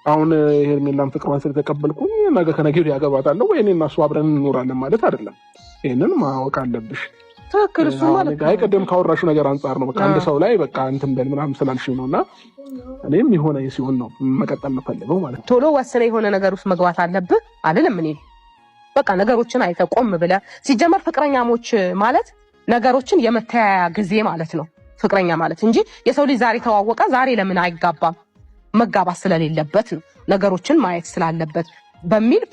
አሁን ሄርሜላን ፍቅሯን ስለተቀበልኩኝ ነገ ከነገ ወዲያ ያገባታለሁ ወይ እኔና እሱ አብረን እንኖራለን ማለት አይደለም። ይሄንን ማወቅ አለብሽ። ትክክል። እሱ ማለት ነው አይቀደም ካወራሹ ነገር አንፃር ነው። በቃ አንድ ሰው ላይ በቃ እንትን በል ምናምን ስላልሽ ነውና እኔም የሆነ ሲሆን ነው መቀጠል የምፈልገው ማለት ነው። ቶሎ ወስነ የሆነ ነገር ውስጥ መግባት አለብህ አይደለም። እኔ በቃ ነገሮችን አይተህ ቆም ብለህ ሲጀመር ፍቅረኛሞች ማለት ነገሮችን የመተያያ ጊዜ ማለት ነው ፍቅረኛ ማለት እንጂ የሰው ልጅ ዛሬ ተዋወቀ ዛሬ ለምን አይጋባም? መጋባት ስለሌለበት ነው ነገሮችን ማየት ስላለበት በሚል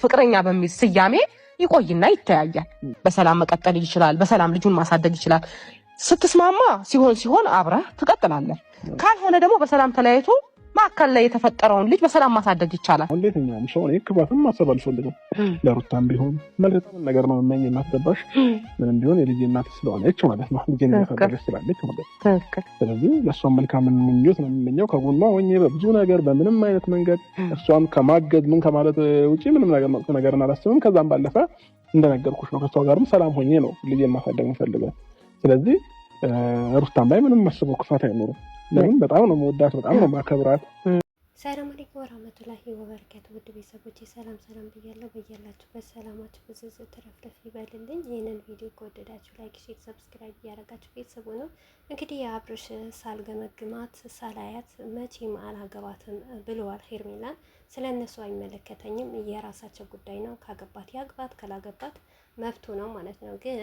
ፍቅረኛ በሚል ስያሜ ይቆይና ይተያያል። በሰላም መቀጠል ይችላል። በሰላም ልጁን ማሳደግ ይችላል። ስትስማማ ሲሆን አብረህ ትቀጥላለህ። ካልሆነ ደግሞ በሰላም ተለያይቶ ማከል ላይ የተፈጠረውን ልጅ በሰላም ማሳደግ ይቻላል። እንዴትኛም ሰው እኔ ክፋትም ማሰብ አልፈልግም። ለሩታም ቢሆን መልካም ነገር ነው የምመኝ። የማስገባሽ ምንም ቢሆን የልጄ እናት ስለሆነች ማለት ነው። ልጄ እያሳደገች ስላለች ማለት ነው። ስለዚህ ለእሷም መልካም ምኞት ነው የምመኘው። ከጎኗ ሆኜ በብዙ ነገር በምንም አይነት መንገድ እሷም ከማገድ ምን ከማለት ውጪ ምንም ነገር መጥፎ ነገርን አላስብም። ከዛም ባለፈ እንደነገርኩሽ ነው ከእሷ ጋርም ሰላም ሆኜ ነው ልጄ ማሳደግ የምፈልገው። ስለዚህ ሩታም ላይ ምንም ማስበው ክፋት አይኖርም። ለምን በጣም ነው የምወዳት፣ በጣም ነው የማከብራት። ሰላም አለይኩም ወራህመቱላሂ ወበረካቱ። ውድ ቤተሰቦቼ ሰላም በያላችሁበት በሰላማችሁ ብዙ ተረፍረፍ ይበልልኝ። ይህንን ቪዲዮ ከወደዳችሁ ላይክ፣ ሼር፣ ሰብስክራይብ እያደረጋችሁ ቤተሰቡ ነው። እንግዲህ የአብርሽ ሳልገመግማት ሳላያት መቼም አላገባትም ብለዋል ሄርሜላን። ስለ እነሱ አይመለከተኝም፣ የራሳቸው ጉዳይ ነው። ካገባት ያግባት፣ ካላገባት መብቱ ነው ማለት ነው። ግን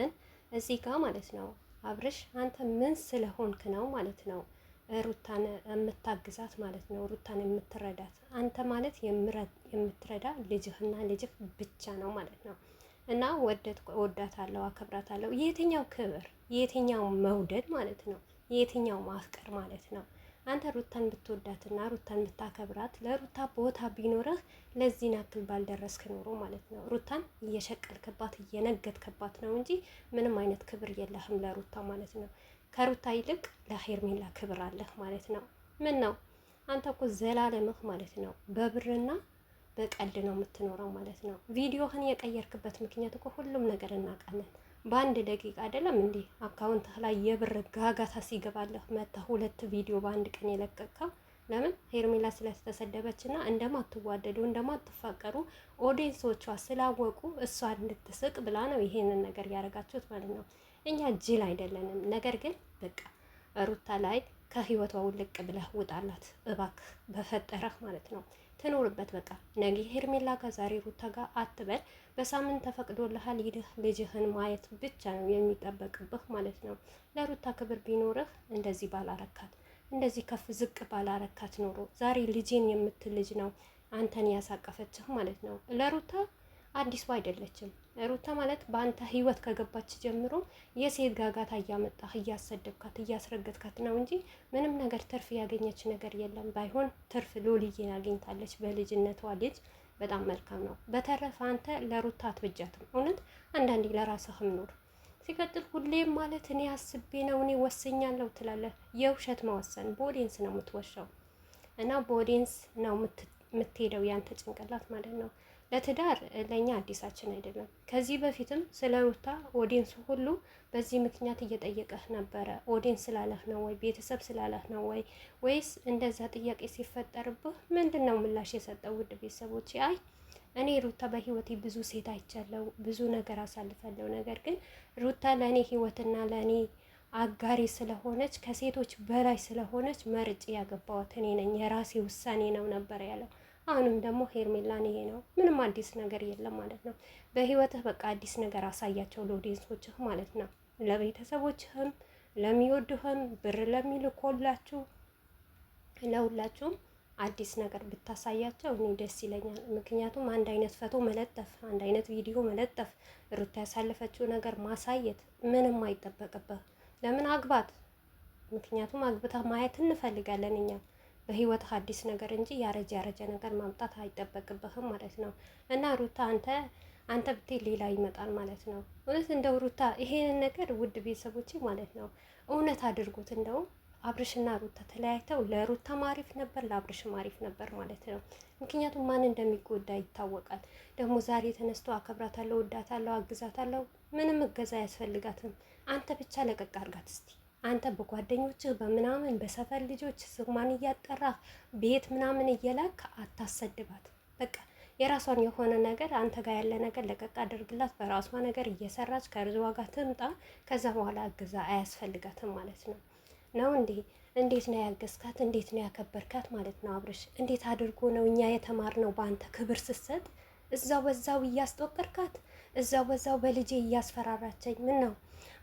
እዚህ ጋር ማለት ነው አብርሽ አንተ ምን ስለሆንክ ነው ማለት ነው ሩታን የምታግዛት ማለት ነው። ሩታን የምትረዳት አንተ ማለት የምትረዳ ልጅህና ልጅህ ብቻ ነው ማለት ነው። እና ወዳታለሁ፣ አከብራታለሁ። የትኛው ክብር፣ የትኛው መውደድ ማለት ነው፣ የትኛው ማፍቀር ማለት ነው። አንተ ሩታን ብትወዳትና ሩታን ብታከብራት ለሩታ ቦታ ቢኖርህ ለዚህ ናክል ባልደረስክ ኖሮ ማለት ነው። ሩታን እየሸቀልክባት እየነገድክባት ነው እንጂ ምንም አይነት ክብር የለህም ለሩታ ማለት ነው። ከሩታ ይልቅ ለሄርሜላ ክብር አለህ ማለት ነው። ምን ነው አንተ እኮ ዘላለምህ ማለት ነው በብርና በቀልድ ነው የምትኖረው ማለት ነው። ቪዲዮህን የቀየርክበት ምክንያት እኮ ሁሉም ነገር እናውቃለን። በአንድ ደቂቃ አይደለም እንዴ አካውንትህ ላይ የብር ጋጋታ ሲገባለህ መተህ 2 ቪዲዮ በአንድ ቀን የለቀቅከው? ለምን ሄርሜላ ስለተሰደበችና እንደማትዋደዱ እንደማትፋቀሩ ኦዲየንሶቿ ስላወቁ እሷ እንድትስቅ ብላ ነው ይሄንን ነገር ያደረጋችሁት ማለት ነው። እኛ ጅል አይደለንም። ነገር ግን በቃ ሩታ ላይ ከህይወቷ ውልቅ ብለህ ውጣላት እባክህ በፈጠረህ ማለት ነው። ትኖርበት በቃ ነገ ሄርሜላ ጋር ዛሬ ሩታ ጋር አትበል። በሳምንት ተፈቅዶልሃል ሂደህ ልጅህን ማየት ብቻ ነው የሚጠበቅብህ ማለት ነው። ለሩታ ክብር ቢኖርህ እንደዚህ ባላረካት፣ እንደዚህ ከፍ ዝቅ ባላረካት ኖሮ ዛሬ ልጄን የምትል ልጅ ነው አንተን ያሳቀፈችህ ማለት ነው። ለሩታ አዲስ አይደለችም። ሩታ ማለት በአንተ ህይወት ከገባች ጀምሮ የሴት ጋጋታ እያመጣህ እያሰደብካት እያስረገጥካት ነው እንጂ ምንም ነገር ትርፍ ያገኘች ነገር የለም። ባይሆን ትርፍ ሎልዬን አግኝታለች በልጅነቷ ልጅ። በጣም መልካም ነው። በተረፈ አንተ ለሩታ አትበጃትም። እውነት አንዳንዴ ለራስህም ኑር። ሲቀጥል ሁሌም ማለት እኔ አስቤ ነው እኔ ወሰኛለሁ ትላለህ። የውሸት መወሰን በኦዲየንስ ነው የምትወሻው እና በኦዲየንስ ነው የምትሄደው ያንተ ጭንቅላት ማለት ነው። ለትዳር ለኛ አዲሳችን አይደለም። ከዚህ በፊትም ስለ ሩታ ኦዲየንስ ሁሉ በዚህ ምክንያት እየጠየቀህ ነበረ። ኦዲየንስ ስላለህ ነው ወይ ቤተሰብ ስላለህ ነው ወይ ወይስ እንደዛ ጥያቄ ሲፈጠርብህ ምንድነው ምላሽ የሰጠው? ውድ ቤተሰቦች አይ እኔ ሩታ በህይወቴ ብዙ ሴት አይቻለሁ፣ ብዙ ነገር አሳልፋለሁ። ነገር ግን ሩታ ለእኔ ህይወትና ለእኔ አጋሪ ስለሆነች ከሴቶች በላይ ስለሆነች መርጬ ያገባዋት እኔ ነኝ፣ የራሴ ውሳኔ ነው ነበር ያለው። አሁንም ደግሞ ሄርሜላን ይሄ ነው፣ ምንም አዲስ ነገር የለም ማለት ነው። በህይወትህ በቃ አዲስ ነገር አሳያቸው ለኦዲየንሶችህ ማለት ነው። ለቤተሰቦችህም፣ ለሚወዱህም፣ ብር ለሚልኮላችሁ ለሁላችሁም አዲስ ነገር ብታሳያቸው እኔ ደስ ይለኛል። ምክንያቱም አንድ አይነት ፎቶ መለጠፍ፣ አንድ አይነት ቪዲዮ መለጠፍ፣ ሩታ ያሳለፈችው ነገር ማሳየት ምንም አይጠበቅብህ። ለምን አግባት? ምክንያቱም አግብታ ማየት እንፈልጋለን እኛ በህይወትህ አዲስ ነገር እንጂ ያረጀ ነገር ማምጣት አይጠበቅብህም ማለት ነው። እና ሩታ አንተ ብትይ ሌላ ይመጣል ማለት ነው። እውነት እንደው ሩታ ይሄንን ነገር ውድ ቤተሰቦቼ ማለት ነው እውነት አድርጉት። እንደው አብርሽና ሩታ ተለያይተው ለሩታ ማሪፍ ነበር፣ ለአብርሽ ማሪፍ ነበር ማለት ነው። ምክንያቱም ማን እንደሚጎዳ ይታወቃል። ደግሞ ዛሬ ተነስቶ አከብራታለሁ፣ ወዳታለሁ፣ አግዛታለሁ፣ ምንም እገዛ አያስፈልጋትም። አንተ ብቻ ለቀቅ አድርጋት እስቲ። አንተ በጓደኞችህ በምናምን በሰፈር ልጆች ስሟን እያጠራህ ቤት ምናምን እየላክ አታሰድባት። በቃ የራሷን የሆነ ነገር አንተ ጋር ያለ ነገር ለቀቅ አድርግላት። በራሷ ነገር እየሰራች ከርዝዋ ጋር ትምጣ። ከዛ በኋላ እገዛ አያስፈልጋትም ማለት ነው እንዴ? እንዴት ነው ያገዝካት? እንዴት ነው ያከበርካት ማለት ነው? አብርሽ እንዴት አድርጎ ነው እኛ የተማርነው በአንተ ክብር ስትሰጥ እዛው በዛው እያስጦቀርካት እዛው በዛው በልጄ እያስፈራራቸኝ። ምን ነው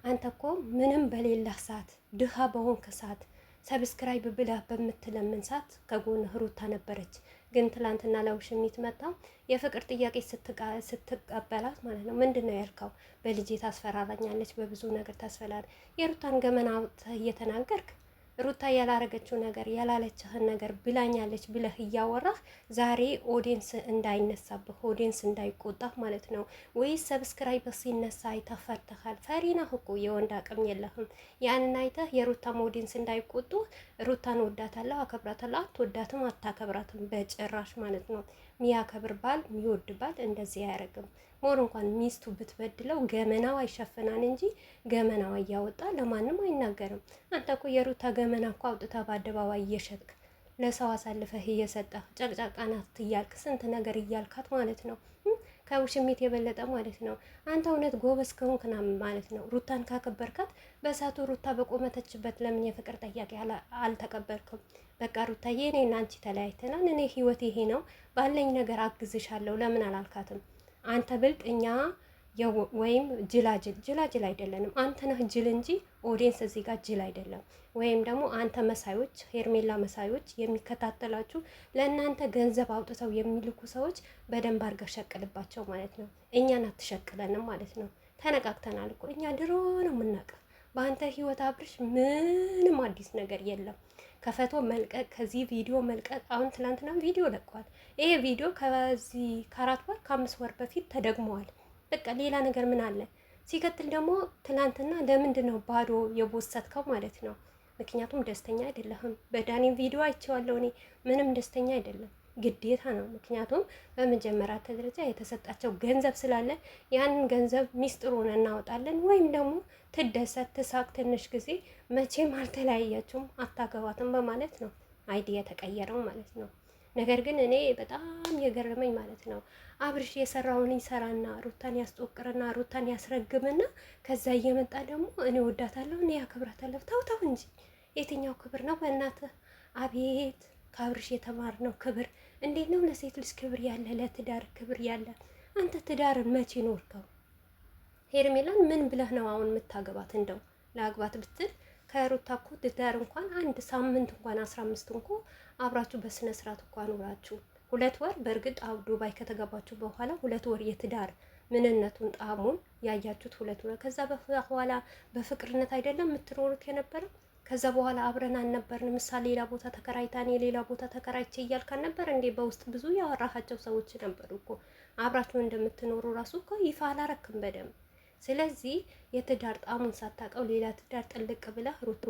አንተ እኮ ምንም በሌላህ ሰዓት ድሃ በሆንክ ሰዓት ሰብስክራይብ ብለህ በምትለምን ሰዓት ከጎንህ ሩታ ነበረች። ግን ትላንትና ለውሽሚት መጣ የፍቅር ጥያቄ ስትቀበላት ማለት ነው ምንድን ነው ያልከው? በልጄ ታስፈራራኛለች፣ በብዙ ነገር ታስፈራራ። የሩታን ገመና እየተናገርክ ሩታ ያላረገችው ነገር ያላለችህን ነገር ብላኛለች ብለህ እያወራህ ዛሬ ኦዲየንስ እንዳይነሳብህ ኦዲየንስ እንዳይቆጣህ ማለት ነው። ወይስ ሰብስክራይብ ሲነሳ አይተህ ፈርተሃል? ፈሪ ነህ እኮ የወንድ አቅም የለህም። ያንን አይተህ የሩታም ኦዲየንስ እንዳይቆጡ ሩታን ወዳታለሁ አከብራታለሁ። አትወዳትም አታከብራትም በጭራሽ ማለት ነው። ሚያከብር ባል ሚወድ ባል እንደዚህ አያደርግም። ሞር እንኳን ሚስቱ ብትበድለው ገመናዋ ይሸፍናል እንጂ ገመናዋ እያወጣ ለማንም አይናገርም። አንተ እኮ የሩታ ገመና እኮ አውጥታ በአደባባይ እየሸጥክ ለሰው አሳልፈህ እየሰጠህ ጨቅጫቃ ናት እያልክ ስንት ነገር እያልካት ማለት ነው። ከውሽሚት የበለጠ ማለት ነው። አንተ እውነት ጎበዝ ከሆንክ ማለት ነው ሩታን ካከበርካት በሳቱ ሩታ በቆመተችበት ለምን የፍቅር ጥያቄ አልተቀበልክም? በቃ ሩታዬ እኔ እና አንቺ ተለያይተናል፣ እኔ ህይወት ይሄ ነው፣ ባለኝ ነገር አግዝሻለሁ ለምን አላልካትም? አንተ ብልጥ እኛ ወይም ጅላጅል አይደለንም። አንተ ነህ ጅል እንጂ ኦዲየንስ እዚህ ጋር ጅል አይደለም። ወይም ደግሞ አንተ መሳዮች፣ ሄርሜላ መሳዮች የሚከታተላችሁ ለእናንተ ገንዘብ አውጥተው የሚልኩ ሰዎች በደንብ አድርገህ ሸቅልባቸው ማለት ነው። እኛን አትሸቅለንም ማለት ነው። ተነቃቅተናል እኮ እኛ ድሮ ነው የምናውቀው። በአንተ ህይወት አብርሽ ምንም አዲስ ነገር የለም። ከፈቶ መልቀቅ ከዚህ ቪዲዮ መልቀቅ። አሁን ትናንትና ቪዲዮ ለቋል። ይሄ ቪዲዮ ከዚህ ከ4 ወር ከ5 ወር በፊት ተደግመዋል። በቃ ሌላ ነገር ምን አለ? ሲቀጥል ደግሞ ትናንትና ለምንድን ነው ባዶ የቦሰትከው ማለት ነው? ምክንያቱም ደስተኛ አይደለህም። በዳኒም ቪዲዮ አይቼዋለሁ እኔ ምንም ደስተኛ አይደለም። ግዴታ ነው። ምክንያቱም በመጀመሪያ ደረጃ የተሰጣቸው ገንዘብ ስላለ ያንን ገንዘብ ሚስጥሩን እናወጣለን ወይም ደግሞ ትደሰት ትሳቅ ትንሽ ጊዜ መቼም አልተለያያችሁም አታገባትም በማለት ነው አይዲያ ተቀየረው ማለት ነው። ነገር ግን እኔ በጣም የገረመኝ ማለት ነው አብርሽ የሰራውን ይሰራና ሩታን ያስጦቅርና ሩታን ያስረግምና ከዛ እየመጣ ደግሞ እኔ ወዳታለሁ እኔ ያከብራታለሁ። ተው እንጂ የትኛው ክብር ነው በእናትህ? አቤት ከአብርሽ የተማርነው ክብር እንዴት ነው? ለሴት ልጅ ክብር ያለ ለትዳር ክብር ያለ። አንተ ትዳርን መቼ ኖርከው? ሄርሜላን ምን ብለህ ነው አሁን የምታገባት? እንደው ለአግባት ብትል ከሩታ እኮ ትዳር እንኳን አንድ ሳምንት እንኳን 15 እንኳ አብራችሁ በስነ ስርዓት እንኳን ኖራችሁ 2 ወር በእርግጥ ዱባይ ከተገባችሁ በኋላ 2 ወር የትዳር ምንነቱን ጣዕሙን ያያችሁት 2 ወር። ከዛ በኋላ በፍቅርነት አይደለም የምትኖሩት የነበረው። ከዛ በኋላ አብረን አልነበርን። ምሳሌ ሌላ ቦታ ተከራይታኔ ሌላ ቦታ ተከራይቼ እያልካን ነበር እንዴ? በውስጥ ብዙ ያወራሃቸው ሰዎች ነበሩ እኮ አብራችሁ እንደምትኖሩ ራሱ እኮ ይፋ አላረክም በደንብ። ስለዚህ የትዳር ጣዕሙን ሳታውቀው ሌላ ትዳር ጥልቅ ብለህ ሩት